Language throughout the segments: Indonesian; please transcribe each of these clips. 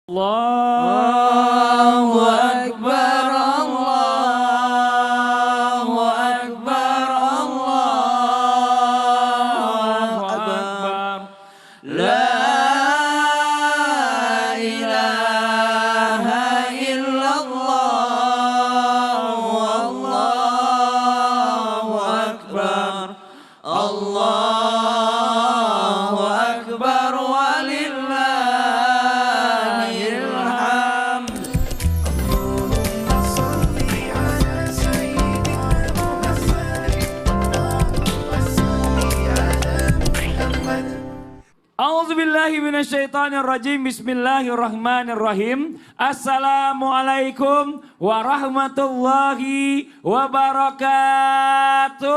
Allahu Akbar, Allahu Akbar, Allahu Akbar. La ilaha illallah, Allahu Akbar, Allahu Akbar, walillahil hamd. A'udzubillahi minasyaitonirrajim. Bismillahirrahmanirrahim. Assalamualaikum warahmatullahi wabarakatuh.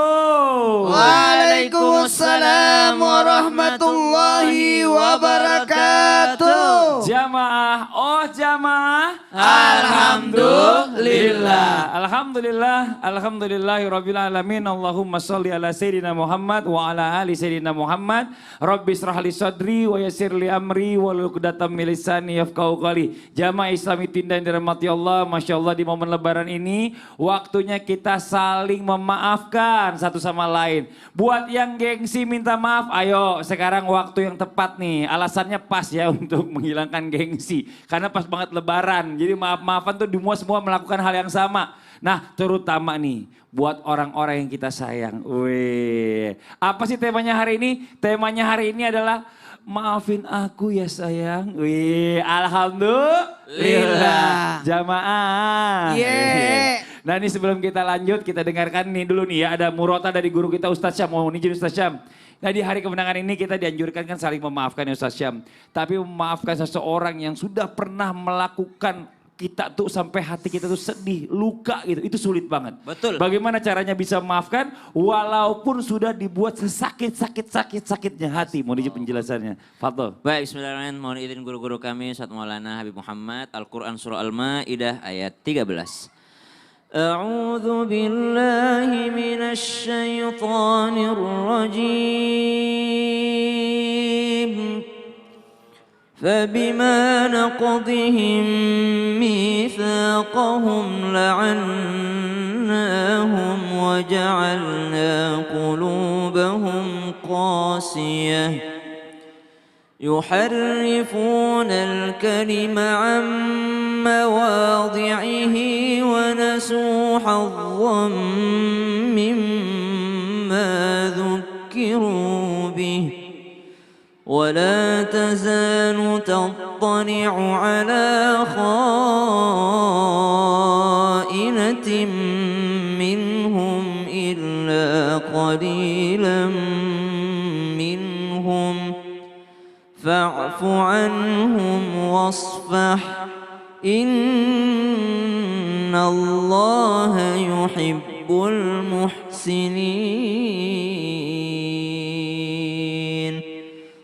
Waalaikumsalam warahmatullahi wabarakatuh. Jamaah, oh jamaah. Alhamdulillah. Alhamdulillah. Alhamdulillahirabbil alamin. Allahumma shalli ala sayyidina Muhammad wa ala ali sayyidina Muhammad. Rabbi israh li sadri wa yassir li amri wa hlul 'uqdatam min lisani yafqahu qawli. Jamaah Islami Tinda yang dirahmati Allah, Masya Allah di momen lebaran ini waktunya kita saling memaafkan satu sama lain. Buat yang gengsi minta maaf, ayo sekarang waktu yang tepat nih. Alasannya pas ya untuk menghilangkan gengsi. Karena pas banget lebaran, jadi maaf-maafan tuh semua melakukan hal yang sama. Nah terutama nih buat orang-orang yang kita sayang. Wih, apa sih temanya hari ini? Temanya hari ini adalah maafin aku ya sayang. Wih, alhamdulillah. Jamaah. Yeah. Nah ini sebelum kita lanjut kita dengarkan nih dulu nih ya. Ada murota dari guru kita Ustadz Syam. Mohon izin Ustadz Syam. Nah di hari kemenangan ini kita dianjurkan kan saling memaafkan ya Ustadz Syam. Tapi memaafkan seseorang yang sudah pernah melakukan kita tuh sampai hati kita tuh sedih, luka gitu. Itu sulit banget. Betul. Bagaimana caranya bisa memaafkan walaupun sudah dibuat sesakit-sakitnya hati. Mohon izin penjelasannya. Fadol. Baik, bismillahirrahmanirrahim. Mohon izin guru-guru kami, Ustaz Maulana Habib Muhammad, Al-Quran Surah Al-Ma'idah ayat 13. A'udzu billahi minasy syaithanir rajim. فبما نقضهم ميثاقهم لعناهم وجعلنا قلوبهم قاسية يحرفون الكلم عن مواضعه ونسوا حظا مما ذكروا به ولا تزال تطلع على خائنة منهم إلا قليلا منهم فاعف عنهم واصفح إن الله يحب المحسنين.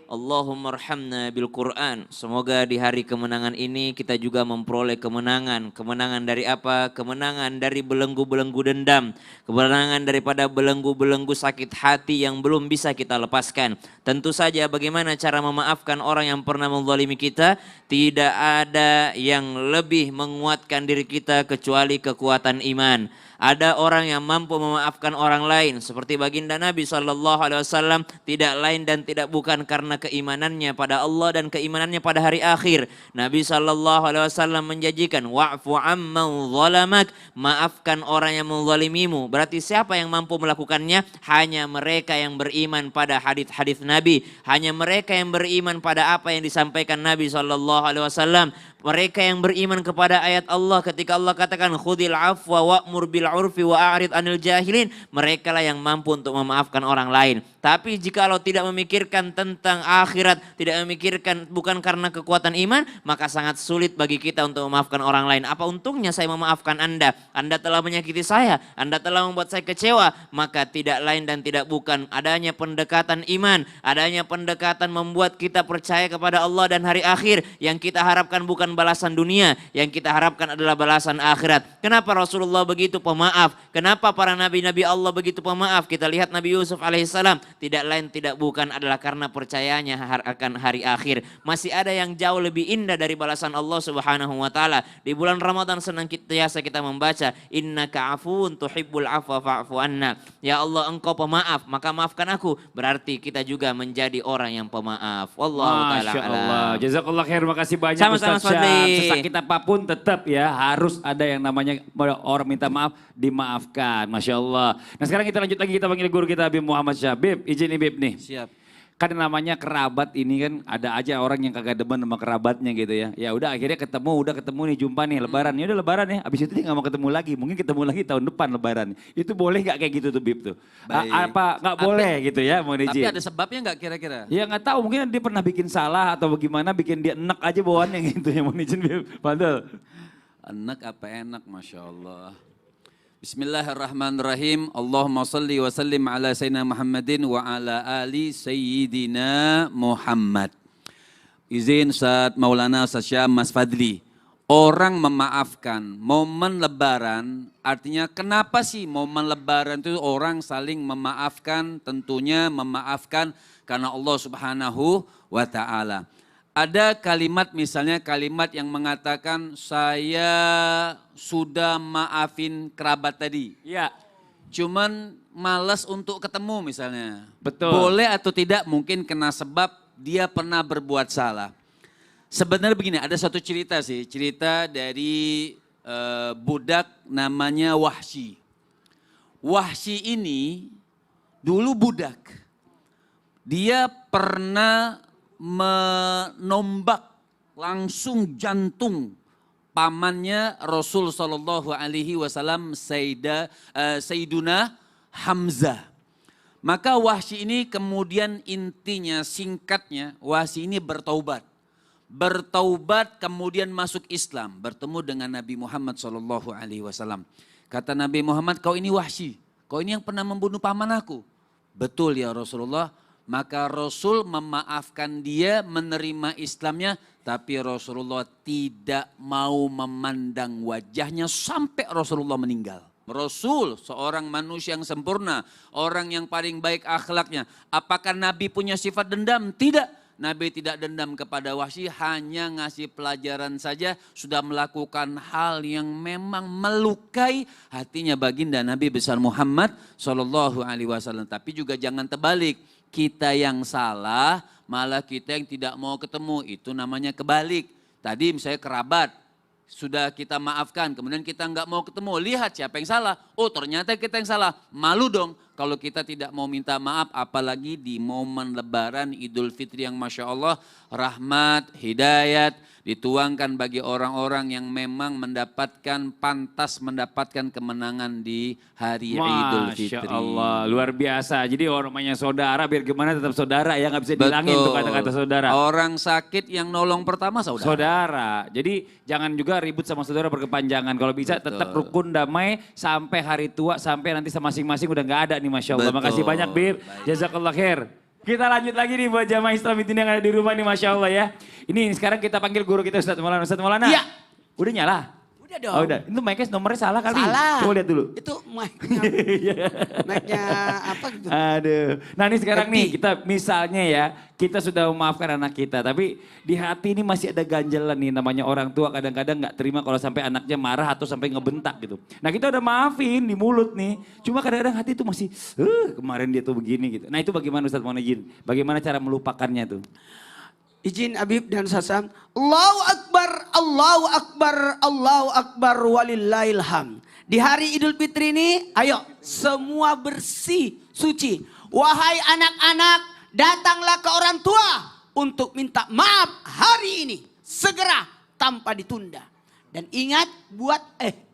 Allahumma arhamna bil Quran. Semoga di hari kemenangan ini kita juga memperoleh kemenangan. Kemenangan dari apa? Kemenangan dari belenggu-belenggu dendam. Kemenangan daripada belenggu-belenggu sakit hati yang belum bisa kita lepaskan. Tentu saja bagaimana cara memaafkan orang yang pernah menzalimi kita? Tidak ada yang lebih menguatkan diri kita kecuali kekuatan iman. Ada orang yang mampu memaafkan orang lain seperti baginda Nabi SAW, tidak lain dan tidak bukan karena keimanannya pada Allah dan keimanannya pada hari akhir. Nabi SAW menjanjikan wa'fu amman zalamak, maafkan orang yang menzalimimu. Berarti siapa yang mampu melakukannya? Hanya mereka yang beriman pada hadits-hadits Nabi, hanya mereka yang beriman pada apa yang disampaikan Nabi SAW. Mereka yang beriman kepada ayat Allah ketika Allah katakan khudil afwa wa'mur bil urfi wa a'rid anil jahilin, mereka lah yang mampu untuk memaafkan orang lain. Tapi jika Allah tidak memikirkan tentang akhirat, tidak memikirkan bukan karena kekuatan iman, maka sangat sulit bagi kita untuk memaafkan orang lain. Apa untungnya saya memaafkan Anda? Anda telah menyakiti saya, Anda telah membuat saya kecewa, maka tidak lain dan tidak bukan adanya pendekatan iman, adanya pendekatan membuat kita percaya kepada Allah dan hari akhir. Yang kita harapkan bukan balasan dunia, yang kita harapkan adalah balasan akhirat. Kenapa Rasulullah begitu pemaaf? Kenapa para nabi-nabi Allah begitu pemaaf? Kita lihat Nabi Yusuf alaihissalam, tidak lain tidak bukan adalah karena percayanya akan hari akhir. Masih ada yang jauh lebih indah dari balasan Allah Subhanahu wa taala. Di bulan Ramadan senantiasa kita membaca innaka afuwun tuhibbul afwa fa'fu anna. Ya Allah, Engkau pemaaf, maka maafkan aku. Berarti kita juga menjadi orang yang pemaaf. Wallahu taala Masya Allah. alam. Jazakallah khair. Makasih banyak Sama-sama, Ustaz Syam. Fadli. Sesakit apapun tetap ya harus ada yang namanya orang minta maaf dimaafkan. Masya Allah. Nah sekarang kita lanjut lagi, kita panggil guru kita Habib Muhammad Syabib. Izin nih Bib nih. Siap. Kan namanya kerabat ini kan ada aja orang yang kagak demen sama kerabatnya gitu ya. Ya udah akhirnya udah ketemu nih, jumpa nih lebaran. Ya udah lebaran ya. Abis itu dia gak mau ketemu lagi. Mungkin ketemu lagi tahun depan lebaran. Itu boleh gak kayak gitu tuh Bib tuh? Baik. Apa gak boleh gitu ya, mohon Tapi izin. ada sebabnya nggak kira-kira? Ya nggak tahu, mungkin dia pernah bikin salah atau bagaimana bikin dia enak aja bawaannya gitu ya, mohon izin Bib. Padahal. Enak apa enak, Masya Allah. Bismillahirrahmanirrahim. Allahumma salli wa sallim ala Sayyidina Muhammadin wa ala ali Sayyidina Muhammad. Izin Ustaz Maulana, Ustaz Syam, Mas Fadli. Orang memaafkan momen lebaran, artinya kenapa sih momen lebaran itu orang saling memaafkan? Tentunya memaafkan karena Allah Subhanahu wa ta'ala. Ada kalimat, misalnya kalimat yang mengatakan saya sudah maafin kerabat tadi. Ya, Cuman malas untuk ketemu misalnya. betul. Boleh atau tidak mungkin kena sebab dia pernah berbuat salah. Sebenarnya begini, ada satu cerita sih. Cerita dari budak namanya Wahsy. Wahsy ini dulu budak. Dia pernah menombak langsung jantung pamannya Rasul Shallallahu Alaihi Wasallam Sayyiduna Hamzah. Maka Wahsy ini kemudian intinya singkatnya Wahsy ini bertaubat. Bertaubat kemudian masuk Islam, bertemu dengan Nabi Muhammad Shallallahu Alaihi Wasallam. Kata Nabi Muhammad, kau ini Wahsy, kau ini yang pernah membunuh paman aku. Betul ya Rasulullah. Maka Rasul memaafkan dia, menerima Islamnya, tapi Rasulullah tidak mau memandang wajahnya sampai Rasulullah meninggal. Rasul seorang manusia yang sempurna, orang yang paling baik akhlaknya. Apakah Nabi punya sifat dendam? Tidak. Nabi tidak dendam kepada Wahsy, hanya ngasih pelajaran saja, sudah melakukan hal yang memang melukai hatinya baginda Nabi besar Muhammad Sallallahu Alaihi Wasallam. Tapi juga jangan terbalik. Kita yang salah, malah kita yang tidak mau ketemu, itu namanya kebalik. Tadi misalnya kerabat, sudah kita maafkan, kemudian kita nggak mau ketemu, lihat siapa yang salah. Oh ternyata kita yang salah, malu dong kalau kita tidak mau minta maaf, apalagi di momen lebaran Idul Fitri yang Masya Allah, rahmat, hidayat, dituangkan bagi orang-orang yang memang pantas mendapatkan kemenangan di hari Idul Fitri. Masya Allah, luar biasa. Jadi orangnya saudara, biar gimana tetap saudara ya, nggak bisa dihilangin tuh kata-kata saudara. Orang sakit yang nolong pertama saudara. Saudara, jadi jangan juga ribut sama saudara berkepanjangan. Kalau bisa tetap rukun damai sampai hari tua, sampai nanti masing-masing udah nggak ada nih Masya Allah. Betul. Makasih banyak Bib, jazakallah khair. Kita lanjut lagi nih buat jamaah Islam yang ada di rumah nih Masya Allah ya. Ini sekarang kita panggil guru kita Ustadz Maulana. Ustadz Maulana, Iya. Udah nyala? Udah dong. Oh udah, itu mic-nya nomornya salah kali. Salah. Coba lihat dulu. Itu mic-nya apa gitu. Aduh. Nah ini sekarang Happy. nih kita misalnya ya, kita sudah memaafkan anak kita. Tapi di hati ini masih ada ganjalan nih, namanya orang tua kadang-kadang gak terima kalau sampai anaknya marah atau sampai ngebentak gitu. Nah kita udah maafin di mulut nih. Cuma kadang-kadang hati itu masih, kemarin dia tuh begini gitu. Nah itu bagaimana Ustadz mohon izin? Bagaimana cara melupakannya tuh? Izin Habib dan Sasam. Allahu Akbar, Allahu Akbar, Allahu Akbar walillahilham. Di hari Idul Fitri ini, ayo semua bersih, suci. Wahai anak-anak, datanglah ke orang tua untuk minta maaf hari ini. Segera tanpa ditunda. Dan ingat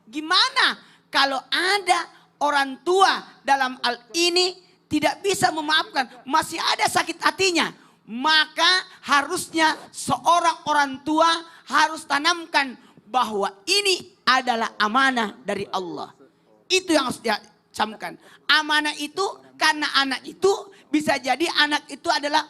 gimana kalau ada orang tua dalam hal ini tidak bisa memaafkan, masih ada sakit hatinya. Maka harusnya seorang orang tua harus tanamkan bahwa ini adalah amanah dari Allah. Itu yang harus dicamkan. Amanah itu karena anak itu bisa jadi anak itu adalah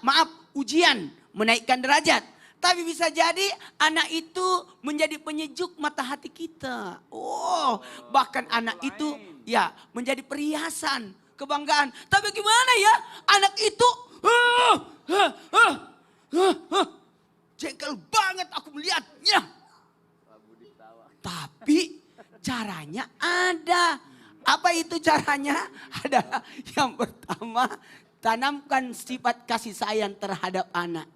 ujian, menaikkan derajat. Tapi bisa jadi anak itu menjadi penyejuk mata hati kita. Oh, bahkan anak itu ya menjadi perhiasan, kebanggaan. Tapi gimana ya anak itu Jengkel banget aku melihatnya. Tapi caranya ada. Apa itu caranya? Adalah yang pertama, tanamkan sifat kasih sayang terhadap anak.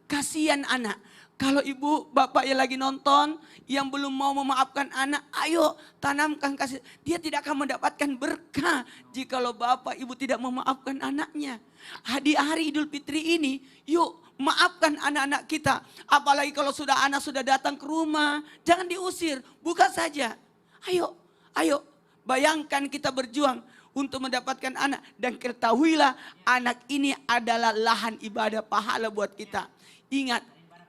Kasihan anak. Kalau ibu, bapak yang lagi nonton, yang belum mau memaafkan anak, ayo tanamkan kasih. Dia tidak akan mendapatkan berkah jikalau bapak, ibu tidak memaafkan anaknya. Di hari Idul Fitri ini, yuk maafkan anak-anak kita. Apalagi kalau sudah anak sudah datang ke rumah, jangan diusir, buka saja. Ayo, ayo, bayangkan kita berjuang untuk mendapatkan anak. Dan ketahuilah anak ini adalah lahan ibadah pahala buat kita. Ingat,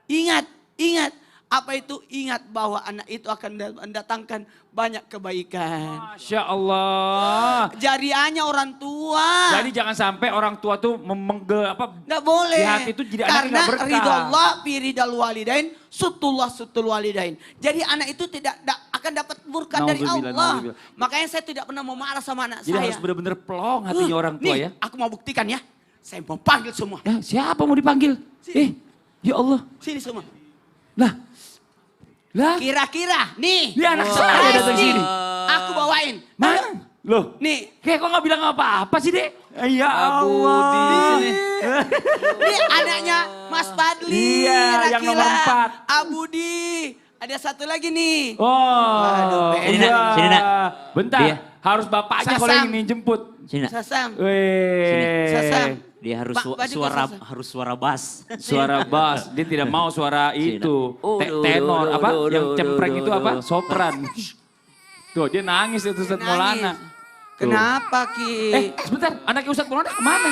ingat, ingat. Apa itu? Ingat bahwa anak itu akan mendatangkan banyak kebaikan. Masya Allah. Jariahnya orang tua. Jadi jangan sampai orang tua tuh Nggak boleh. di hati itu jadi anak karena nggak berkah. ridho Allah fi ridal walidain, sutullah sutul walidain. Jadi anak itu tidak akan dapat berkah dari Nauzubillah, Allah. nauzubillah. Makanya saya tidak pernah mau marah sama anak Jadi saya. harus benar-benar plong hatinya orang tua Nih, ya. aku mau buktikan ya. Saya mau panggil semua. Ya, siapa mau dipanggil? Ya Allah. Sini semua. Lah, Kira-kira nih. dia anak saya datang pasti sini. aku bawain. Mana? Loh, Nih, kayak kok nggak bilang apa-apa sih, Dek? Ya Abu Allah. di sini. Ini anaknya Mas Fadli. Iya, yang Rakila, nomor 4. Abudi. Ada satu lagi nih. Oh, Aduh, Sini, Nak. Sini, Nak. Bentar, Dia. harus bapaknya kalau Sasam. yang ingin jemput. Sini, Nak. Sasam. Weh. Sasam. Dia harus Pak juga susah. harus suara bass. Suara bass, dia tidak mau suara itu. Tenor, apa? Yang cempreng itu apa? Sopran. Tuh, dia nangis itu Ustadz Maulana. Tuh. Kenapa Ki? Sebentar, anaknya Ustadz Maulana kemana?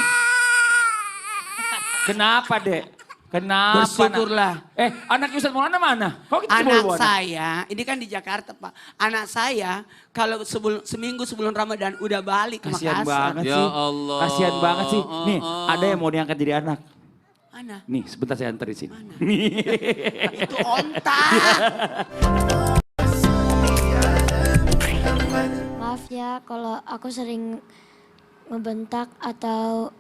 Kenapa, Dek? Kenapa? Bersyukurlah. Anaknya Ustadz Maulana mana? Kok kita Anak bawa-bawa? saya, ini kan di Jakarta Pak. Anak saya kalau seminggu sebelum Ramadan udah balik ke Kasihan Makassar. banget Ya sih. Allah. Kasihan banget sih. Nih, ada yang mau diangkat jadi anak. Mana? Nih, sebentar saya anterin sini. Itu onta. Maaf ya kalau aku sering ngebentak atau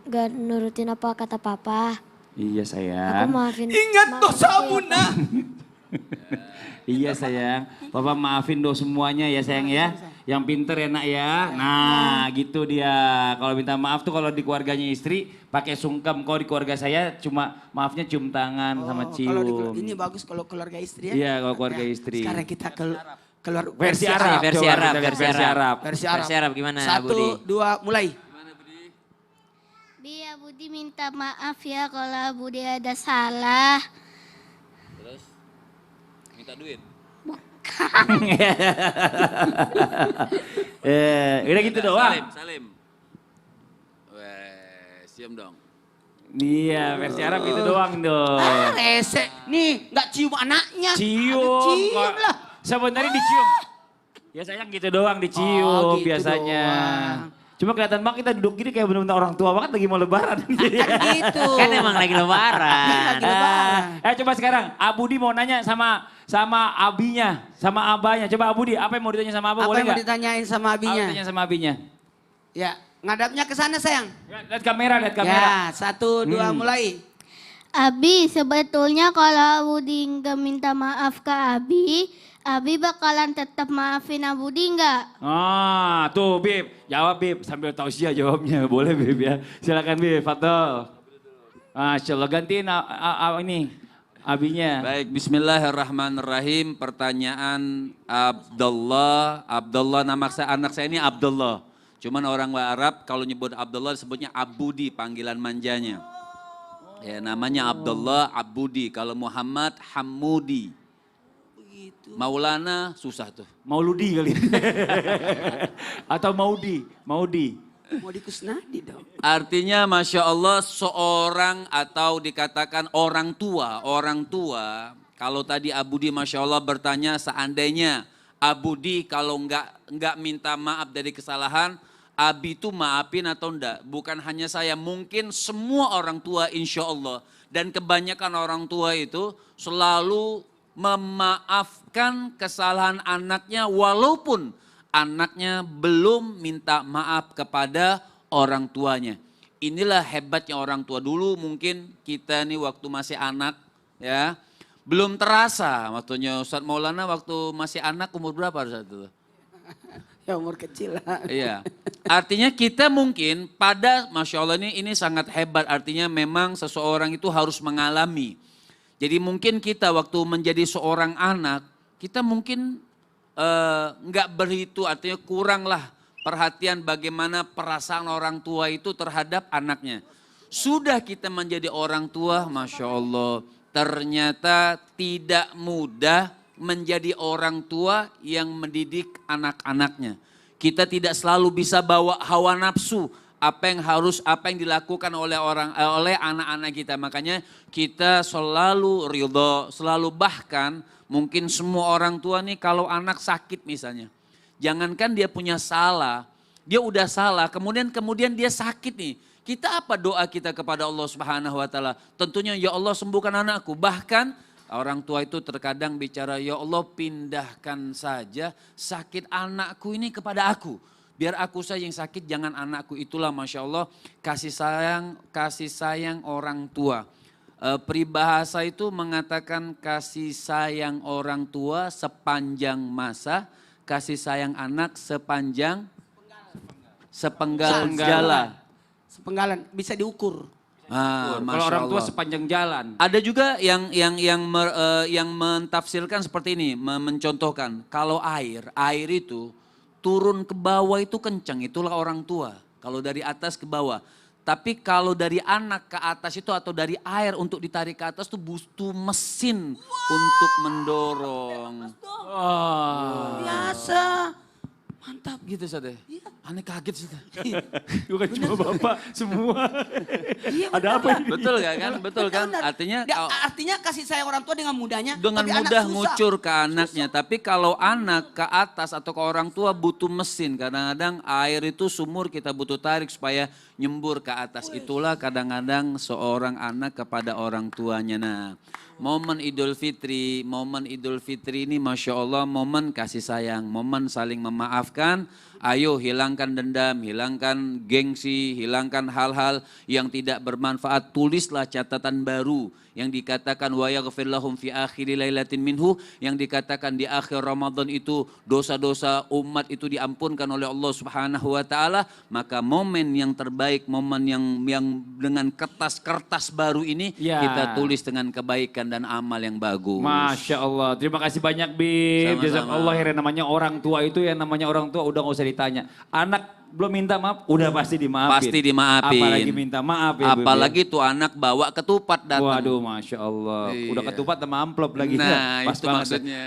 gak nurutin apa kata papa. Iya Aku sayang. maafin. Ingat maafin dosamu ya, Pak. nak. Iya sayang. Papa maafin do semuanya ya sayang ya. Yang pinter ya nak ya. Nah gitu dia. Kalau minta maaf tuh kalau di keluarganya istri pakai sungkem. Kalau di keluarga saya cuma maafnya cium tangan sama Kalau cium. ini bagus kalau keluarga istri ya. Iya kalau keluarga istri. Sekarang kita keluar Versi Arab. Versi Coba Arab, kita lihat versi versi Arab. Arab. Versi Arab. Versi Arab gimana, 1, Budi? 2, mulai. Dia Budi minta maaf ya kalau Budi ada salah. Terus minta duit. Udah gitu doang. Salim. Weh, siap dong. Iya versi Arab gitu doang dong. Rese. Nih, nggak cium anaknya. Cium. Cium kok. lah. Sebenarnya dicium. Ya sayang gitu doang dicium Oh, gitu biasanya. doang. Cuma kelihatan banget kita duduk gini kayak bener-bener orang tua banget lagi mau lebaran. Gitu. Kan emang lagi lebaran. Lagi lebaran. Coba sekarang Abudi mau nanya sama abinya, sama abahnya. Coba Abudi, apa yang mau ditanya sama abah Apa boleh yang mau nggak? ditanyain sama abinya? Tanya sama abinya. Ya, ngadapnya ke sana sayang. Lihat kamera, lihat kamera. Ya, 1, 2, mulai. Abi, sebetulnya kalau Budi nggak minta maaf ke Abi bakalan tetap maafin Budi nggak? Ah, tuh Bib, jawab Bib sambil tausiah jawabnya. Boleh Bib ya. Silakan Bib, Fadol. Masya Allah, gantiin ini abinya. Baik, bismillahirrahmanirrahim. Pertanyaan Abdullah. Abdullah anak saya ini Abdullah. Cuman orang Arab kalau nyebut Abdullah disebutnya Abudi, panggilan manjanya. Ya, namanya Abdullah Abudi. Kalau Muhammad Hamudi. Maulana susah tuh. Mauludi kali. Atau Maudi. Mau dikusnadi dong. Artinya Masya Allah seorang atau dikatakan orang tua. Kalau tadi Abudi Masya Allah bertanya seandainya Abudi kalau enggak minta maaf dari kesalahan, Abi itu maafin atau enggak? Bukan hanya saya, mungkin semua orang tua insya Allah. Dan kebanyakan orang tua itu selalu memaafkan kesalahan anaknya walaupun anaknya belum minta maaf kepada orang tuanya. inilah hebatnya orang tua. Dulu mungkin kita nih waktu masih anak ya, belum terasa waktunya Ustadz Maulana waktu masih anak umur berapa Ustadz itu? Ya umur kecil lah. Iya, artinya kita mungkin pada, Masya Allah ini sangat hebat, artinya memang seseorang itu harus mengalami. Jadi mungkin kita waktu menjadi seorang anak, kita mungkin nggak berhitu, artinya kuranglah perhatian bagaimana perasaan orang tua itu terhadap anaknya. Sudah kita menjadi orang tua, Masya Allah, ternyata tidak mudah menjadi orang tua yang mendidik anak-anaknya. Kita tidak selalu bisa bawa hawa nafsu, apa yang dilakukan oleh anak-anak kita. Makanya kita selalu ridho, selalu, bahkan mungkin semua orang tua nih kalau anak sakit misalnya, jangankan dia punya salah, dia udah salah, kemudian dia sakit nih. Kita apa doa kita kepada Allah Subhanahu wa taala? Tentunya ya Allah sembuhkan anakku. Bahkan orang tua itu terkadang bicara, ya Allah pindahkan saja sakit anakku ini kepada aku. Biar aku saja yang sakit, jangan anakku. Itulah Masya Allah kasih sayang orang tua. Peribahasa itu mengatakan kasih sayang orang tua sepanjang masa, kasih sayang anak sepenggal jala. Sepenggalan bisa diukur. Ah, Kalau orang tua Allah. sepanjang jalan. Ada juga yang mentafsirkan seperti ini, mencontohkan kalau air itu turun ke bawah itu kencang, itulah orang tua. Kalau dari atas ke bawah. Tapi kalau dari anak ke atas itu atau dari air untuk ditarik ke atas itu butuh mesin untuk mendorong. Biasa. Mantap. Gitu Ustaz. Aneh kaget Ustaz. Bukan cuma bapak, semua. Iya, Ada apa ini? Betul gak kan? Betul kan? Benar. Artinya kasih sayang orang tua dengan mudahnya. Dengan tapi anak mudah susah. ngucur ke anaknya. Tapi kalau anak ke atas atau ke orang tua butuh mesin. Kadang-kadang air itu sumur kita butuh tarik supaya nyembur ke atas. Itulah kadang-kadang seorang anak kepada orang tuanya. Nah, momen Idul Fitri ini Masya Allah momen kasih sayang, momen saling memaafkan. Ayo hilangkan dendam, hilangkan gengsi, hilangkan hal-hal yang tidak bermanfaat. Tulislah catatan baru yang dikatakan wa yaghfir lahum fi akhiri lailatin minhu, yang dikatakan di akhir Ramadan itu dosa-dosa umat itu diampunkan oleh Allah Subhanahu wa taala. Maka momen yang terbaik, momen yang dengan kertas baru ini kita tulis dengan kebaikan dan amal yang bagus. Masya Allah, terima kasih banyak Bib. Sama-sama. Jazakallah khairan. Namanya orang tua itu ya, namanya orang tua udah gak usah ditanya. Anak belum minta maaf, udah pasti dimaafin. Pasti dimaafin. Apalagi minta maaf ya Bib. Apalagi tuh anak bawa ketupat datang. Waduh Masya Allah, udah Iya. ketupat sama amplop lagi. Nah, Pas itu banget. maksudnya.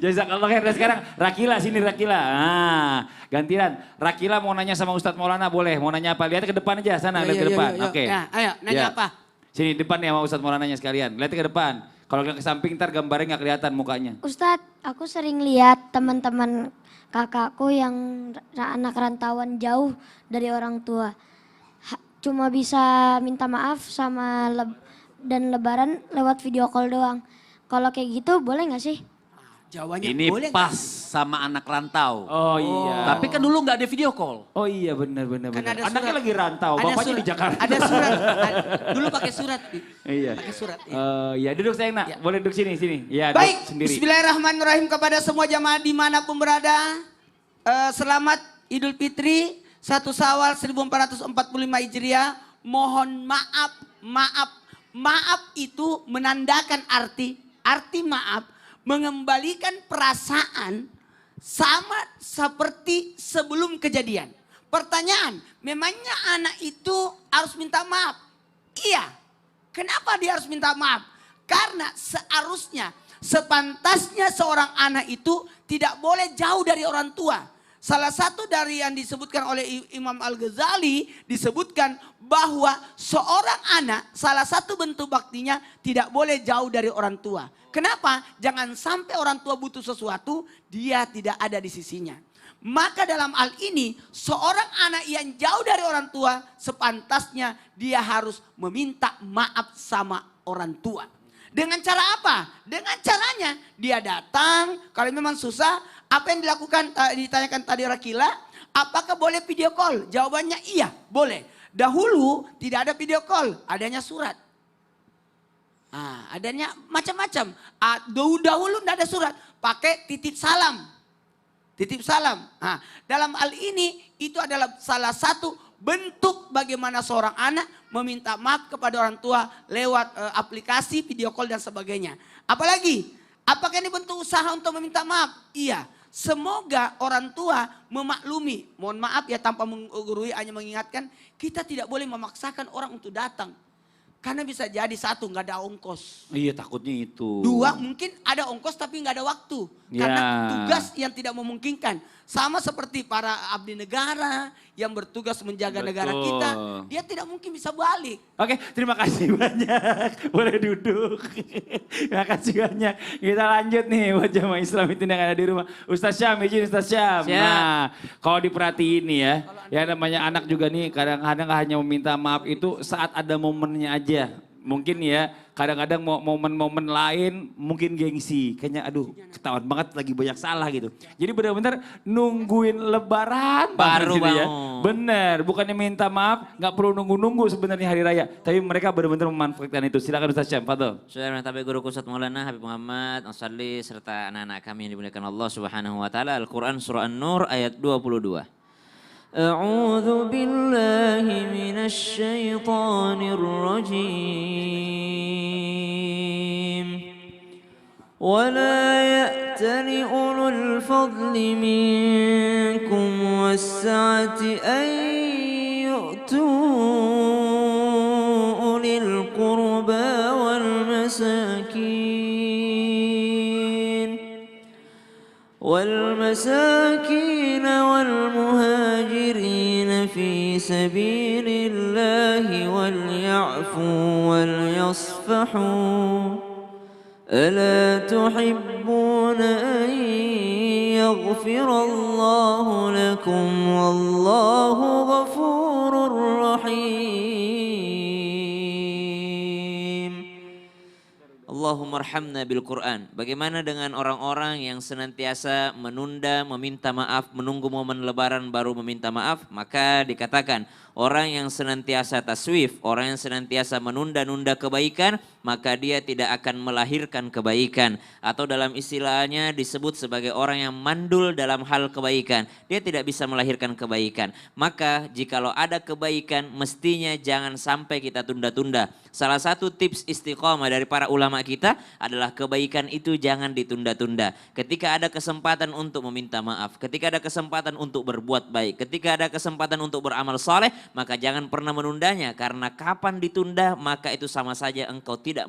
Jazakallah khairan. Sekarang Rakila sini Rakila. Nah, gantian. Rakila mau nanya sama Ustadz Maulana boleh. Mau nanya apa? Lihat ke depan aja sana, lihat ke depan. Oke. Ya, ayo nanya Ya. apa? Sini depan ya sama Ustadz Maulananya sekalian. Lihat ke depan. Kalau ke samping ntar gambarnya nggak kelihatan mukanya. Ustadz, aku sering lihat teman-teman kakakku yang anak rantauan jauh dari orang tua. Cuma bisa minta maaf sama dan lebaran lewat video call doang. Kalau kayak gitu boleh nggak sih? Jawabannya Ini boleh pas nggak? sama anak rantau. Oh iya. Tapi kan dulu nggak ada video call. Oh iya benar. Kan ada Anaknya surat. lagi rantau, Ada bapaknya surat. di Jakarta. Ada surat. Dulu pakai surat. Iya. Pakai surat. Ya. Ya duduk sayang nak. Ya. Boleh duduk sini. Ya, Baik, duduk sendiri. bismillahirrahmanirrahim kepada semua jamaah dimanapun berada. Selamat Idul Fitri 1 Syawal 1445 Hijriah. Mohon maaf itu menandakan arti maaf mengembalikan perasaan sama seperti sebelum kejadian. Pertanyaan, memangnya anak itu harus minta maaf? Iya. Kenapa dia harus minta maaf? Karena seharusnya, sepantasnya seorang anak itu tidak boleh jauh dari orang tua. Salah satu dari yang disebutkan oleh Imam Al-Ghazali disebutkan bahwa seorang anak salah satu bentuk baktinya tidak boleh jauh dari orang tua. Kenapa? Jangan sampai orang tua butuh sesuatu, dia tidak ada di sisinya. Maka dalam hal ini seorang anak yang jauh dari orang tua sepantasnya dia harus meminta maaf sama orang tua. Dengan cara apa? Dengan caranya dia datang, kalau memang susah, apa yang dilakukan ditanyakan tadi Rakila, Apakah boleh video call? Jawabannya iya, boleh. Dahulu tidak ada video call, adanya surat. Adanya macam-macam. Dahulu tidak ada surat, pakai titip salam. Titip salam. Dalam hal ini itu adalah salah satu bentuk bagaimana seorang anak meminta maaf kepada orang tua lewat aplikasi video call dan sebagainya. Apalagi, apakah ini bentuk usaha untuk meminta maaf? Iya. Semoga orang tua memaklumi. Mohon maaf ya, tanpa menggurui, hanya mengingatkan, kita tidak boleh memaksakan orang untuk datang. Karena bisa jadi satu, nggak ada ongkos. Iya, takutnya itu. Dua, mungkin ada ongkos tapi nggak ada waktu. Karena tugas yang tidak memungkinkan. Sama seperti para abdi negara yang bertugas menjaga negara kita. Dia tidak mungkin bisa balik. Oke, terima kasih banyak. Boleh duduk. Terima kasih banyak. Kita lanjut nih buat jamaah Islam itu yang ada di rumah. Ustaz Syam, izin Ustaz Syam. Nah, kalau diperhatiin nih ya namanya anak juga nih kadang-kadang hanya meminta maaf itu saat ada momennya aja. Mungkin ya kadang-kadang momen-momen lain mungkin gengsi. Kayaknya aduh ketahuan banget lagi banyak salah gitu. Jadi benar-benar nungguin lebaran Baru gitu ya. bangun. Bener, bukannya minta maaf, nggak perlu nunggu-nunggu sebenarnya hari raya. Tapi mereka benar-benar memanfaatkan itu. Silakan Ustaz Syam, fadhol. Saudara yang tabi guru Ustaz Maulana Habib Muhammad Al-Salli serta anak-anak kami yang dimuliakan Allah Subhanahu wa taala. Al-Qur'an surah An-Nur ayat 22. أعوذ بالله من الشيطان الرجيم ولا يأتل أولو الفضل منكم والسعة أن يؤتوا أولي القربى والمساكين والمهاجرين في سبيل الله وليعفوا وليصفحوا ألا تحبون أن يغفر الله لكم والله غفور رحيم. Allahumma arhamna bil Quran. Bagaimana dengan orang-orang yang senantiasa menunda, meminta maaf, menunggu momen lebaran baru meminta maaf? Maka dikatakan orang yang senantiasa taswif, orang yang senantiasa menunda-nunda kebaikan, maka dia tidak akan melahirkan kebaikan. Atau dalam istilahnya disebut sebagai orang yang mandul dalam hal kebaikan. Dia tidak bisa melahirkan kebaikan. Maka jikalau ada kebaikan mestinya jangan sampai kita tunda-tunda. Salah satu tips istiqomah dari para ulama kita adalah kebaikan itu jangan ditunda-tunda. Ketika ada kesempatan untuk meminta maaf, ketika ada kesempatan untuk berbuat baik, ketika ada kesempatan untuk beramal soleh, maka jangan pernah menundanya. Karena kapan ditunda maka itu sama saja engkau tidak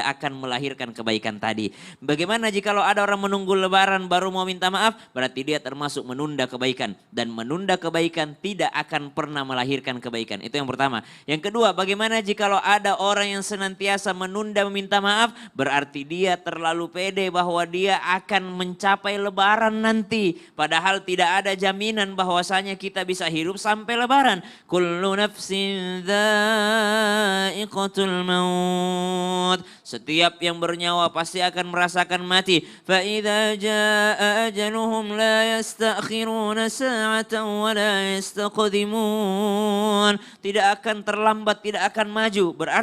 akan melahirkan kebaikan tadi. Bagaimana jikalau ada orang menunggu lebaran baru mau minta maaf, berarti dia termasuk menunda kebaikan. Dan menunda kebaikan tidak akan pernah melahirkan kebaikan. Itu yang pertama. Yang kedua, bagaimana jikalau ada orang yang senantiasa menunda meminta maaf, berarti dia terlalu pede bahwa dia akan mencapai lebaran nanti. Padahal tidak ada jaminan bahwasanya kita bisa hidup sampai lebaran. Kullu nafsin dha'iqatul maut. Setiap yang bernyawa pasti akan merasakan mati. Fa idza jaa ajaluhum la yastakhiruna sa'atan wa la yastaqdimun. Tidak akan terlambat, tidak akan maju. Berarti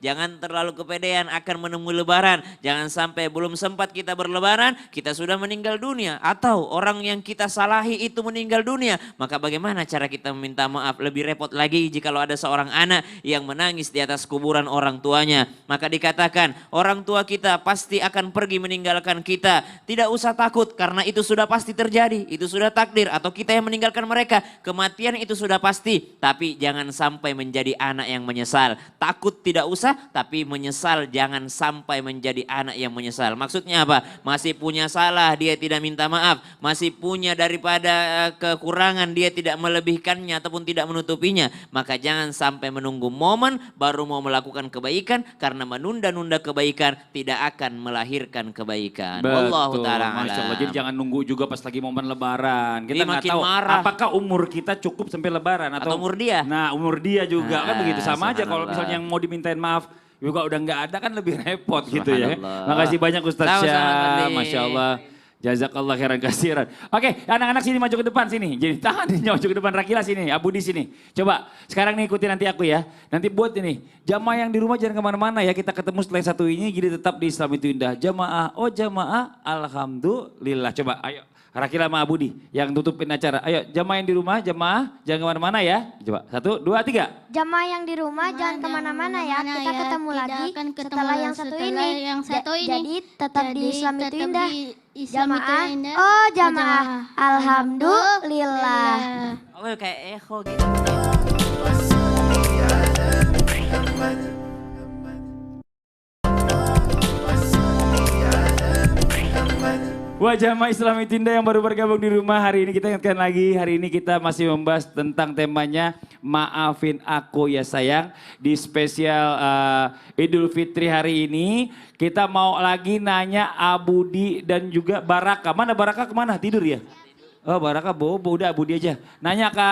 jangan terlalu kepedean akan menunggu lebaran. Jangan sampai belum sempat kita berlebaran, kita sudah meninggal dunia. Atau orang yang kita salahi itu meninggal dunia. Maka bagaimana cara kita meminta maaf? Lebih repot lagi jikalau ada seorang anak yang menangis di atas kuburan orang tuanya. Maka dikatakan orang tua kita pasti akan pergi meninggalkan kita. Tidak usah takut karena itu sudah pasti terjadi. Itu sudah takdir atau kita yang meninggalkan mereka. Kematian itu sudah pasti. Tapi jangan sampai menjadi anak yang menyesal. Takut tidak usah, tapi menyesal jangan sampai menjadi anak yang menyesal. Maksudnya apa? Masih punya salah dia tidak minta maaf. Masih punya daripada kekurangan dia tidak melebihkannya ataupun tidak menutupinya. Maka jangan sampai menunggu momen baru mau melakukan kebaikan. Karena menunda-nunda kebaikan tidak akan melahirkan kebaikan. Wallahu ta'ala alam. Masya Allah. Jadi jangan nunggu juga pas lagi momen lebaran. Kita Dia nggak makin tahu marah. apakah umur kita cukup sampai lebaran. Atau umur dia. Nah umur dia juga kan begitu. Sama aja kalau Subhanallah. misalnya yang mau dimintain maaf juga udah nggak ada kan lebih repot gitu ya. Subhanallah. Makasih banyak Ustaz Sama-sama, Syam. Kali. Masya Allah. Jazakallah khairan kasiran. Oke, anak-anak sini maju ke depan sini. Jadi tangan maju ke depan, Rakila sini, Abu di sini. Coba sekarang nih ikuti nanti aku ya. Nanti buat ini, jamaah yang di rumah jangan kemana-mana ya. Kita ketemu setelah satu ini, jadi tetap di Islam itu indah. Jamaah, oh jamaah, alhamdulillah. Coba ayo, Rakila sama Abu di yang tutupin acara. Ayo jamaah yang di rumah, jamaah jangan kemana-mana ya. Coba 1, 2, 3. Jamaah yang di rumah jangan kemana-mana ya. Kita ketemu Tidak lagi akan ketemu setelah yang lagi satu setelah ini. yang satu ini. Jadi tetap di Jadi Islam itu tetap indah. di Islam itu Jamaah, indah. oh jamaah, alhamdulillah. Oh kayak echo gitu. Wah jamaah Islam itu indah yang baru bergabung di rumah, hari ini kita ingatkan lagi, hari ini kita masih membahas tentang temanya maafin aku ya sayang. Di spesial Idul Fitri hari ini kita mau lagi nanya Abudi dan juga Baraka. Mana Baraka kemana? Tidur ya? Oh Baraka bobo, udah Abudi aja. Nanya ke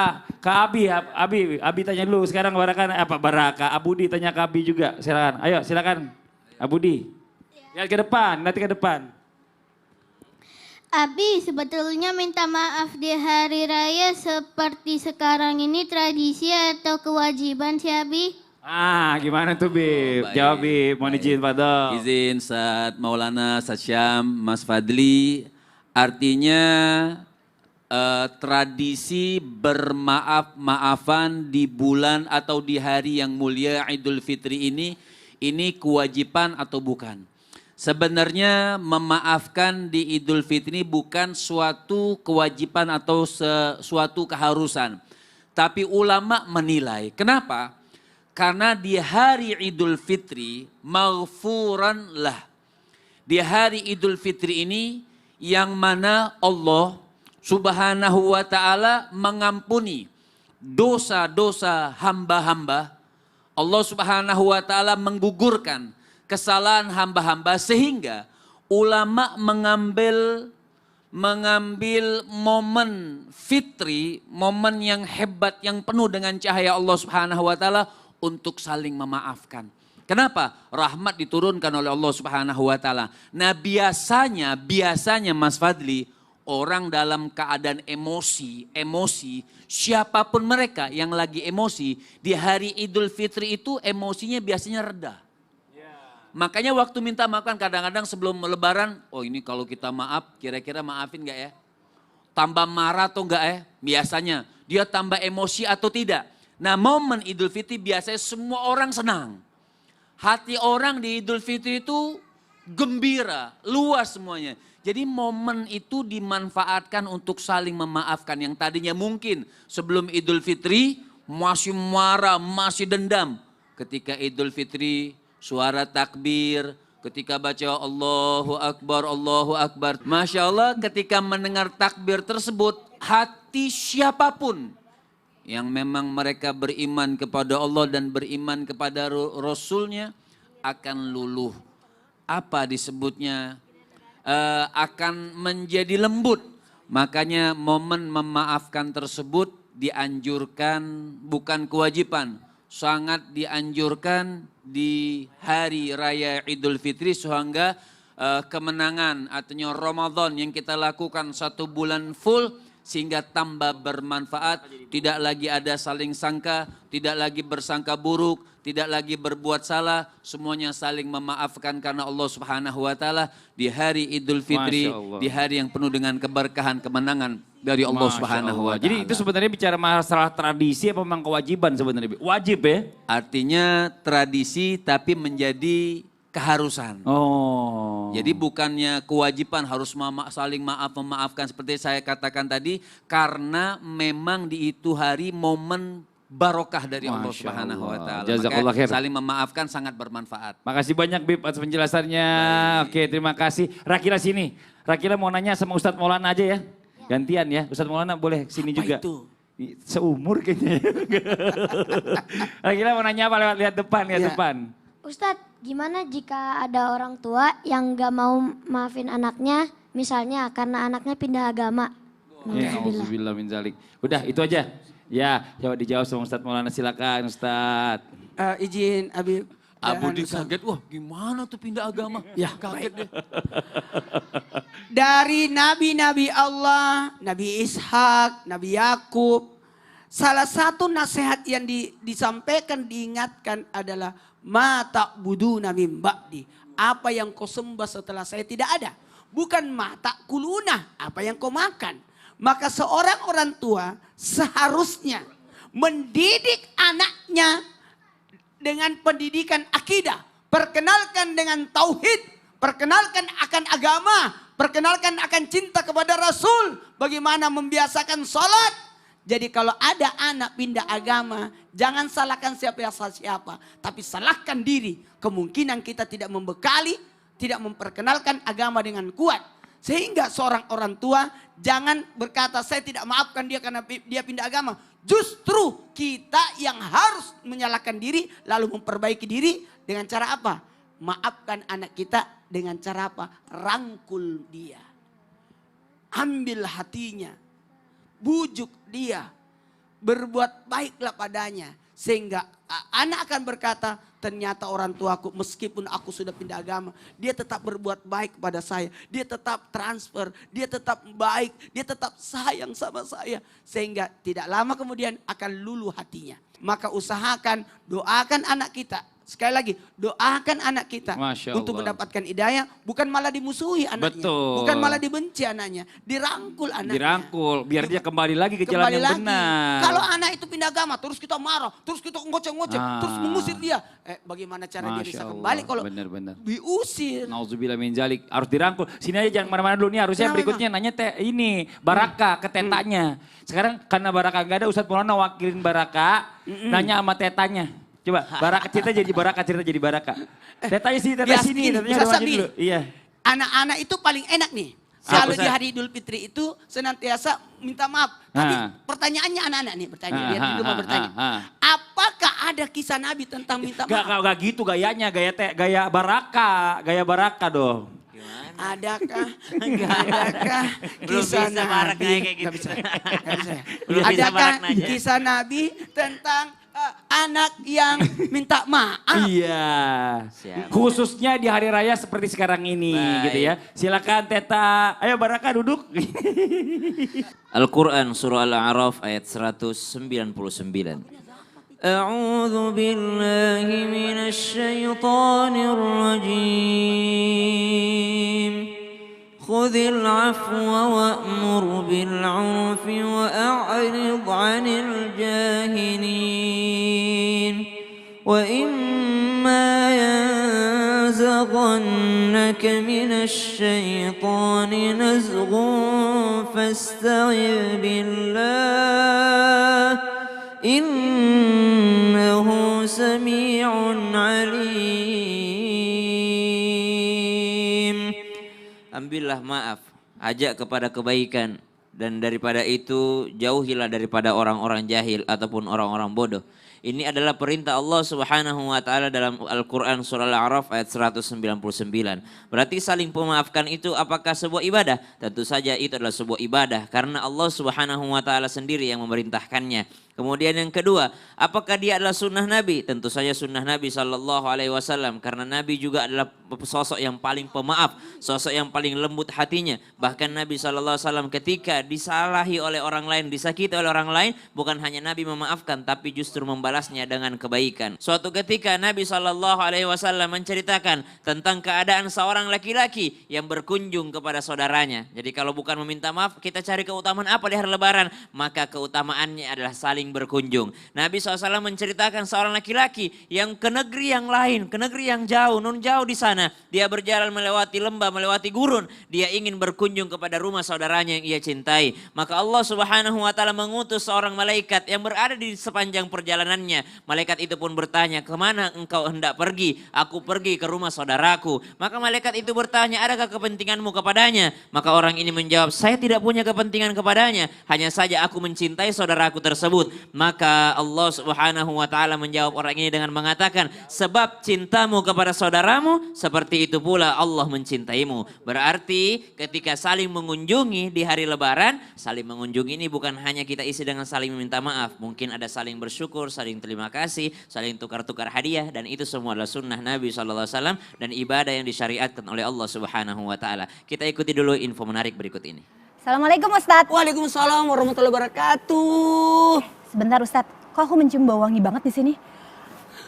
Abi tanya dulu sekarang Baraka, Abudi tanya ke Abi juga silakan. Ayo silakan Abudi. Lihat ke depan, nanti ke depan. Abi, sebetulnya minta maaf di hari raya seperti sekarang ini tradisi atau kewajiban sih Abi? Gimana tuh Bib? baik, Jawab Bib, mohon izin Fadol. Izin Saat Maulana, Saat Syam, Mas Fadli, artinya tradisi bermaaf-maafan di bulan atau di hari yang mulia Idul Fitri ini kewajiban atau bukan? Sebenarnya memaafkan di Idul Fitri bukan suatu kewajiban atau suatu keharusan. Tapi ulama menilai, kenapa? Karena di hari Idul Fitri maghfuran lah. Di hari Idul Fitri ini yang mana Allah Subhanahu wa ta'ala mengampuni dosa-dosa hamba-hamba. Allah Subhanahu wa ta'ala menggugurkan kesalahan hamba-hamba sehingga ulama mengambil momen fitri, momen yang hebat yang penuh dengan cahaya Allah Subhanahu wa taala untuk saling memaafkan. Kenapa? Rahmat diturunkan oleh Allah Subhanahu wa taala. Nah, biasanya Mas Fadli, orang dalam keadaan emosi, siapapun mereka yang lagi emosi di hari Idul Fitri itu emosinya biasanya reda. Makanya waktu minta maaf kan kadang-kadang sebelum lebaran, oh ini kalau kita maaf kira-kira maafin gak ya? Tambah marah atau enggak ya? Biasanya dia tambah emosi atau tidak. Nah momen Idul Fitri biasanya semua orang senang. Hati orang di Idul Fitri itu gembira, luas semuanya. Jadi momen itu dimanfaatkan untuk saling memaafkan. Yang tadinya mungkin sebelum Idul Fitri masih marah, masih dendam. Ketika Idul Fitri suara takbir, ketika baca Allahu Akbar. Masya Allah ketika mendengar takbir tersebut, hati siapapun yang memang mereka beriman kepada Allah dan beriman kepada Rasulnya akan luluh. Apa disebutnya? Akan menjadi lembut. Makanya momen memaafkan tersebut dianjurkan, bukan kewajiban. Sangat dianjurkan di hari raya Idul Fitri sehingga kemenangan artinya Ramadan yang kita lakukan 1 bulan full sehingga tambah bermanfaat, tidak lagi ada saling sangka, tidak lagi bersangka buruk, tidak lagi berbuat salah, semuanya saling memaafkan karena Allah Subhanahu wa taala di hari Idul Fitri, di hari yang penuh dengan keberkahan, kemenangan dari Allah Subhanahu wa taala. Jadi itu sebenarnya bicara masalah tradisi apa memang kewajiban sebenarnya? Wajib ya? Artinya tradisi tapi menjadi keharusan. Oh. Jadi bukannya kewajiban harus saling memaafkan seperti saya katakan tadi, karena memang di itu hari momen barokah dari Allah Subhanahu wa taala. Jazakallah khair. Saling memaafkan sangat bermanfaat. Makasih banyak Bib atas penjelasannya. Oke, terima kasih. Rakila sini. Rakila mau nanya sama Ustadz Maulana aja ya. Gantian ya. Ustadz Maulana boleh sini juga. Itu? Seumur kayaknya. Rakila mau nanya apa lewat lihat depan. Ustadz, gimana jika ada orang tua yang gak mau maafin anaknya, misalnya karena anaknya pindah agama? Alhamdulillah min zalik. Udah itu aja. Ya, coba dijawab sama Ustadz Maulana, silakan Ustadz. Izin Habib. Abu kaget, wah gimana tuh pindah agama? Ya, kaget deh. dari nabi-nabi Allah, Nabi Ishak, Nabi Yakub. Salah satu nasihat yang disampaikan, diingatkan adalah mata buduna min ba'di. Apa yang kau sembah setelah saya tidak ada. Bukan mata kuluna, apa yang kau makan. Maka seorang orang tua seharusnya mendidik anaknya dengan pendidikan akidah. Perkenalkan dengan tauhid, perkenalkan akan agama, perkenalkan akan cinta kepada Rasul. Bagaimana membiasakan sholat. Jadi kalau ada anak pindah agama, jangan salahkan siapa, tapi salahkan diri. Kemungkinan kita tidak membekali, tidak memperkenalkan agama dengan kuat. Sehingga seorang orang tua jangan berkata saya tidak maafkan dia karena dia pindah agama. Justru kita yang harus menyalahkan diri lalu memperbaiki diri dengan cara apa? Maafkan anak kita dengan cara apa? Rangkul dia. Ambil hatinya. Bujuk dia. Berbuat baiklah padanya. Sehingga anak akan berkata, ternyata orang tuaku meskipun aku sudah pindah agama, dia tetap berbuat baik kepada saya. Dia tetap transfer, dia tetap baik, dia tetap sayang sama saya. Sehingga tidak lama kemudian akan luluh hatinya. Maka usahakan, doakan anak kita. Sekali lagi, doakan anak kita untuk mendapatkan hidayah, bukan malah dimusuhi anaknya. Betul. Bukan malah dibenci anaknya, dirangkul anaknya. Dirangkul, biar dia kembali lagi ke jalan yang benar. Kalau anak itu pindah agama, terus kita marah, terus kita ngoceh-ngoceh, terus mengusir dia. Bagaimana cara dia bisa kembali kalau diusir? Nauzubillah min zalik, harus dirangkul. Sini aja jangan kemana-mana dulu nih, harusnya berikutnya nanya ini Baraka ke tetanya. Sekarang karena Baraka gak ada, Ustadz Maulana wakilin Baraka, nanya sama tetanya. Coba, Baraka cerita jadi Baraka. Tetanya sini, tetanya sini, tetanya maju dulu. Iya. Anak-anak itu paling enak nih. Selalu di hari Idul Fitri itu senantiasa minta maaf. Tapi pertanyaannya anak-anak nih bertanya, lihat di rumah bertanya. Apakah ada kisah Nabi tentang minta maaf? Gak gitu gayanya, gaya Baraka dong. Adakah kisah Nabi? Gak bisa. Adakah kisah Nabi tentang anak yang minta maaf? Iya. Siap. Khususnya di hari raya seperti sekarang ini gitu ya. Silakan Teta. Ayo Baraka duduk. Al-Quran surah Al-A'raf ayat 199. A'udzu billahi minasy syaithanir rajim. Khudhil afwa wa'mur bil 'urfi wa'rid 'anil jahilin. Wa imma yanzaghannaka minasy syaitani nazghun fasta'idz billah. Innahu sami'un 'alim. Ambillah maaf, ajak kepada kebaikan, dan daripada itu jauhilah daripada orang-orang jahil ataupun orang-orang bodoh. Ini adalah perintah Allah Subhanahu wa taala dalam Al-Qur'an surah Al-A'raf ayat 199. Berarti saling memaafkan itu apakah sebuah ibadah? Tentu saja itu adalah sebuah ibadah karena Allah Subhanahu wa taala sendiri yang memerintahkannya. Kemudian yang kedua, apakah dia adalah sunnah Nabi? Tentu saja sunnah Nabi SAW karena Nabi juga adalah sosok yang paling pemaaf, sosok yang paling lembut hatinya. Bahkan Nabi SAW ketika disalahi oleh orang lain, disakiti oleh orang lain, bukan hanya Nabi memaafkan tapi justru membalasnya dengan kebaikan. Suatu ketika Nabi SAW menceritakan tentang keadaan seorang laki-laki yang berkunjung kepada saudaranya. Jadi kalau bukan meminta maaf, kita cari keutamaan apa di hari Lebaran? Maka keutamaannya adalah saling berkunjung. Nabi SAW menceritakan seorang laki-laki yang ke negeri yang lain, ke negeri yang jauh, nun jauh di sana. Dia berjalan melewati lembah, melewati gurun. Dia ingin berkunjung kepada rumah saudaranya yang ia cintai. Maka Allah Subhanahu wa taala mengutus seorang malaikat yang berada di sepanjang perjalanannya. Malaikat itu pun bertanya, "Kemana engkau hendak pergi?" "Aku pergi ke rumah saudaraku." Maka malaikat itu bertanya, "Adakah kepentinganmu kepadanya?" Maka orang ini menjawab, "Saya tidak punya kepentingan kepadanya. Hanya saja aku mencintai saudaraku tersebut. Maka Allah Subhanahu wa taala menjawab orang ini dengan mengatakan, sebab cintamu kepada saudaramu seperti itu pula Allah mencintaimu. Berarti ketika saling mengunjungi di hari lebaran, saling mengunjungi ini bukan hanya kita isi dengan saling meminta maaf. Mungkin ada saling bersyukur, saling terima kasih, saling tukar-tukar hadiah, dan itu semua adalah sunnah Nabi SAW dan ibadah yang disyariatkan oleh Allah Subhanahu wa taala. Kita ikuti dulu info menarik berikut ini. Assalamualaikum Ustadz. Waalaikumsalam warahmatullahi wabarakatuh. Sebentar Ustadz, kok aku mencium bau wangi banget di sini?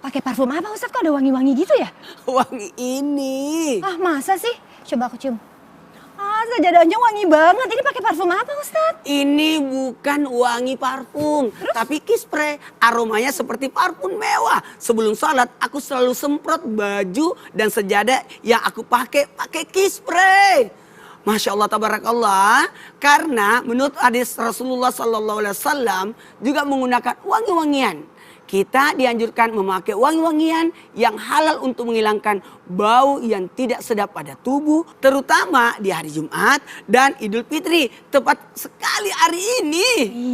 Pakai parfum apa Ustadz? Kok ada wangi-wangi gitu ya? Wangi ini. Ah masa sih? Coba aku cium. Ah sajadahnya wangi banget. Ini pakai parfum apa Ustadz? Ini bukan wangi parfum, tapi kiss spray. Aromanya seperti parfum mewah. Sebelum sholat, aku selalu semprot baju dan sejadah yang aku pakai kiss spray. Masya Allah, tabarakallah. Karena menurut hadis Rasulullah SAW juga menggunakan wangi-wangian. Kita dianjurkan memakai wangi-wangian yang halal untuk menghilangkan bau yang tidak sedap pada tubuh. Terutama di hari Jumat dan Idul Fitri. Tepat sekali hari ini.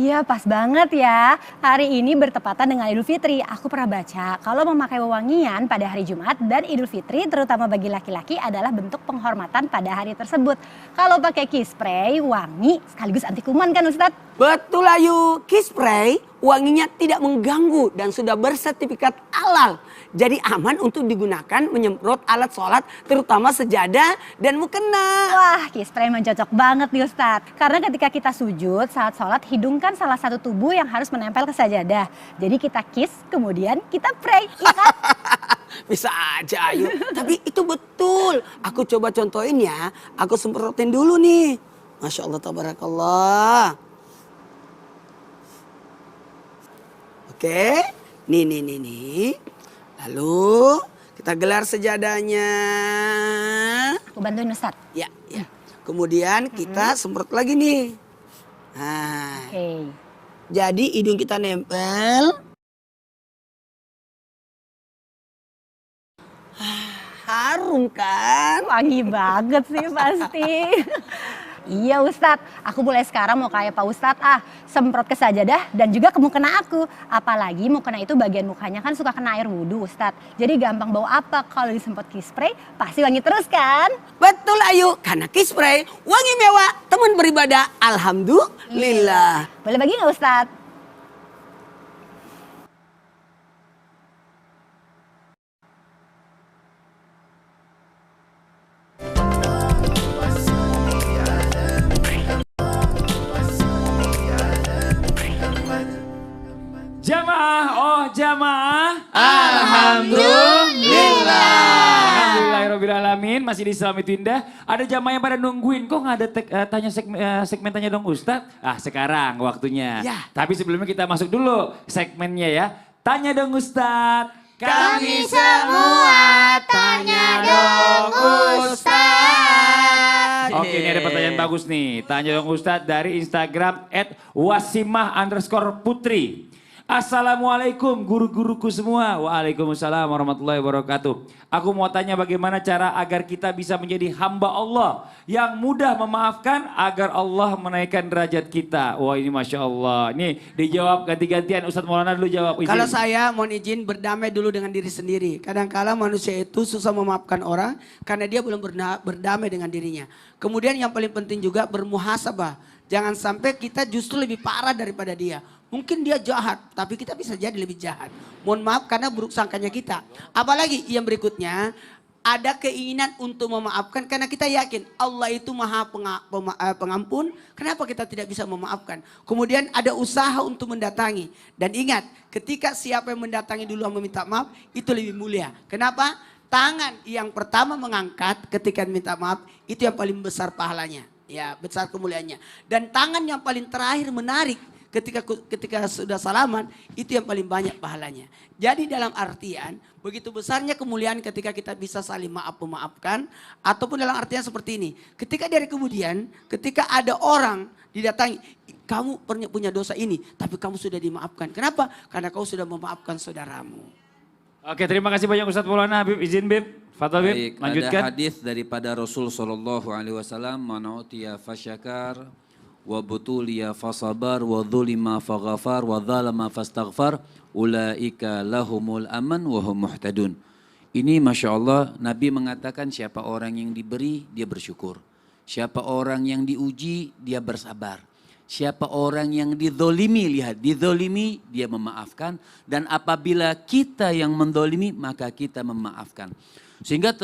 Iya pas banget ya. Hari ini bertepatan dengan Idul Fitri. Aku pernah baca kalau memakai wewangian pada hari Jumat dan Idul Fitri terutama bagi laki-laki adalah bentuk penghormatan pada hari tersebut. Kalau pakai kiss spray wangi sekaligus anti kuman kan Ustadz? Betul Ayu, kiss spray wanginya tidak mengganggu dan sudah bersertifikat halal. Jadi aman untuk digunakan menyemprot alat sholat terutama sejadah dan mukena. Wah, kiss spray memang cocok banget nih Ustadz. Karena ketika kita sujud saat sholat, hidung kan salah satu tubuh yang harus menempel ke sajadah. Jadi kita kiss, kemudian kita pray, iya kan? Bisa aja Ayu, tapi itu betul. Aku coba contohin ya, aku semprotin dulu nih. Masya Allah, tabarakallah. Oke, nih. Lalu kita gelar sejadahnya. Aku bantuin Ustadz. Ya. Kemudian kita semprot lagi nih. Nah, Oke. jadi hidung kita nempel. Harum kan? Wangi banget sih pasti. Iya Ustadz, aku mulai sekarang mau kayak Pak Ustadz semprot ke sajadah dan juga ke mukena aku. Apalagi mukena itu bagian mukanya kan suka kena air wudhu Ustadz. Jadi gampang bau apa kalau disemprot kiss spray pasti wangi terus kan? Betul Ayu, karena kiss spray wangi mewah, teman beribadah, alhamdulillah. Boleh bagi nggak Ustadz? Jamaah. Alhamdulillah. Alhamdulillahirrahmanirrahim. Masih di Islam itu indah. Ada jamaah yang pada nungguin. Kok nggak ada segmen tanya dong Ustadz? Sekarang waktunya. Ya. Tapi sebelumnya kita masuk dulu segmennya ya. Tanya dong Ustadz. Kami semua tanya dong Ustadz. Oke, ini ada pertanyaan bagus nih. Tanya dong Ustadz dari Instagram @wasimah_putri. Assalamualaikum guru-guruku semua. Waalaikumsalam warahmatullahi wabarakatuh. Aku mau tanya bagaimana cara agar kita bisa menjadi hamba Allah yang mudah memaafkan agar Allah menaikkan derajat kita. Wah ini Masya Allah. Ini dijawab ganti-gantian. Ustadz Maulana dulu jawab. Izin. Kalau saya mohon izin berdamai dulu dengan diri sendiri. Kadang-kala manusia itu susah memaafkan orang karena dia belum berdamai dengan dirinya. Kemudian yang paling penting juga bermuhasabah. Jangan sampai kita justru lebih parah daripada dia. Mungkin dia jahat, tapi kita bisa jadi lebih jahat. Mohon maaf karena buruk sangkanya kita. Apalagi yang berikutnya, ada keinginan untuk memaafkan karena kita yakin Allah itu maha pengampun. Kenapa kita tidak bisa memaafkan? Kemudian ada usaha untuk mendatangi. Dan ingat, ketika siapa yang mendatangi dulu meminta maaf, itu lebih mulia. Kenapa? Tangan yang pertama mengangkat ketika minta maaf, itu yang paling besar pahalanya. Ya, besar kemuliaannya. Dan tangan yang paling terakhir menarik ketika sudah salaman, itu yang paling banyak pahalanya. Jadi dalam artian begitu besarnya kemuliaan ketika kita bisa saling memaafkan, ataupun dalam artian seperti ini. Ketika dari kemudian ketika ada orang didatangi, kamu punya dosa ini tapi kamu sudah dimaafkan. Kenapa? Karena kau sudah memaafkan saudaramu. Oke, terima kasih banyak Ustadz Maulana. Habib izin Bib. Fadal Bib, lanjutkan. Ada hadis daripada Rasul SAW, man utiya fasyakar wa butuliya fasabar wa dhulima faghafar wa dhalama fastaghfar ulaika lahumul aman wa hum muhtadun. Ini Masya Allah Nabi mengatakan siapa orang yang diberi dia bersyukur. Siapa orang yang diuji dia bersabar. Siapa orang yang dizolimi, lihat dizolimi dia memaafkan. Dan apabila kita yang mendolimi maka kita memaafkan. Sehingga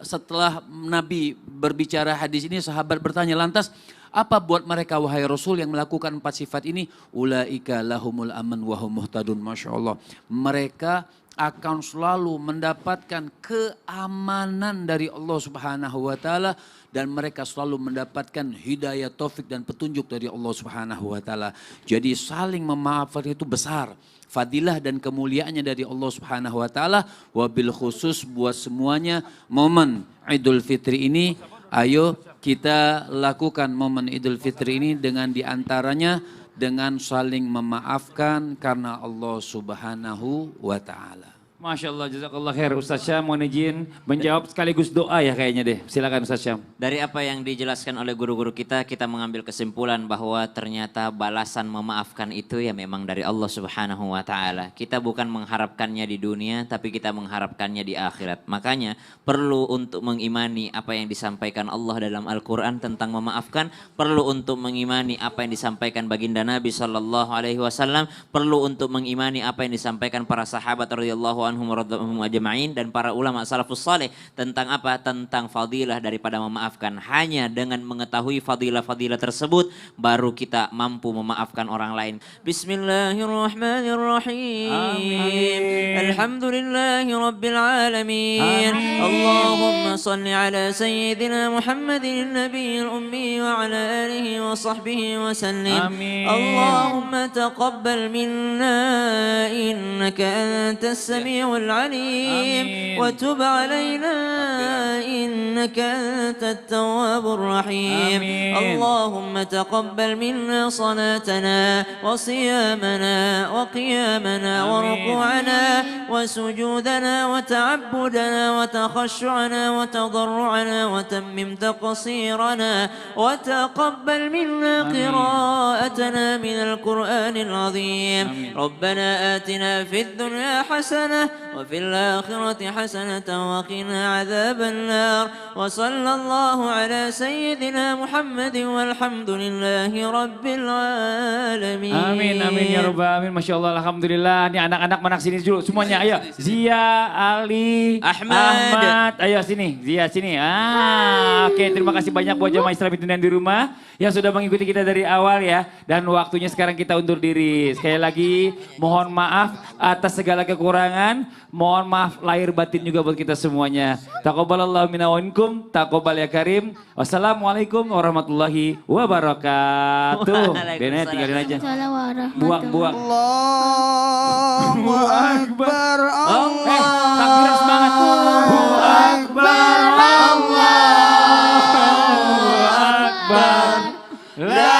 setelah Nabi berbicara hadis ini sahabat bertanya lantas apa buat mereka wahai Rasul yang melakukan 4 sifat ini? Ulaika lahumul aman wa hum muhtadun. Masya Allah. Mereka akan selalu mendapatkan keamanan dari Allah Subhanahu wa taala dan mereka selalu mendapatkan hidayah taufik dan petunjuk dari Allah Subhanahu wa taala. Jadi saling memaafkan itu besar fadilah dan kemuliaannya dari Allah Subhanahu wa taala. Wabil khusus buat semuanya momen Idul Fitri ini, ayo kita lakukan momen Idul Fitri ini dengan diantaranya dengan saling memaafkan karena Allah Subhanahu wa taala. Masya Allah, jazakallah khair. Ustaz Syam mohon izin menjawab sekaligus doa ya kayaknya deh. Silakan Ustaz Syam. Dari apa yang dijelaskan oleh guru-guru kita mengambil kesimpulan bahwa ternyata balasan memaafkan itu ya memang dari Allah Subhanahu wa taala. Kita bukan mengharapkannya di dunia, tapi kita mengharapkannya di akhirat. Makanya perlu untuk mengimani apa yang disampaikan Allah dalam Al-Qur'an tentang memaafkan, perlu untuk mengimani apa yang disampaikan baginda Nabi sallallahu alaihi wasallam, perlu untuk mengimani apa yang disampaikan para sahabat radhiyallahu anhum ajma'in dan para ulama salafus saleh tentang apa? Tentang fadilah daripada memaafkan. Hanya dengan mengetahui fadilah-fadilah tersebut baru kita mampu memaafkan orang lain. Bismillahirrahmanirrahim. Amin. Alhamdulillahi rabbil alamin. Amin. Allahumma salli ala sayyidina Muhammadin nabiyil ummi wa ala alihi wa sahbihi wa sallim. Amin. Allahumma taqabbal minna innaka antas sami العليم وتب علينا إنك أنت التواب الرحيم اللهم تقبل منا صلاتنا وصيامنا وقيامنا وركوعنا وسجودنا وتعبدنا وتخشعنا وتضرعنا وتمم تقصيرنا وتقبل منا قراءتنا من القرآن العظيم ربنا آتنا في الدنيا حسنة وفي الآخرة حسنة وقنا عذاب النار وصلى الله على سيدنا محمد والحمد لله رب العالمين. Amin, amin ya rabbal alamin. Masya Allah, alhamdulillah. Ini anak-anak mana sini dulu semuanya. Ayo, Zia, Ali, Ahmad. Ayo sini, Zia sini. Oke, terima kasih banyak buat jamaah Islam Indonesia di rumah yang sudah mengikuti kita dari awal ya. Dan waktunya sekarang kita undur diri. Sekali lagi mohon maaf atas segala kekurangan. Mohon maaf lahir batin juga buat kita semuanya. Taqabbalallahu minna wa minkum, taqabbal ya karim. Wassalamualaikum warahmatullahi wabarakatuh. Bene tinggalin aja. Buang-buang. Allahu Akbar. Takbir semangat. Allahu Akbar. Allahu Akbar. La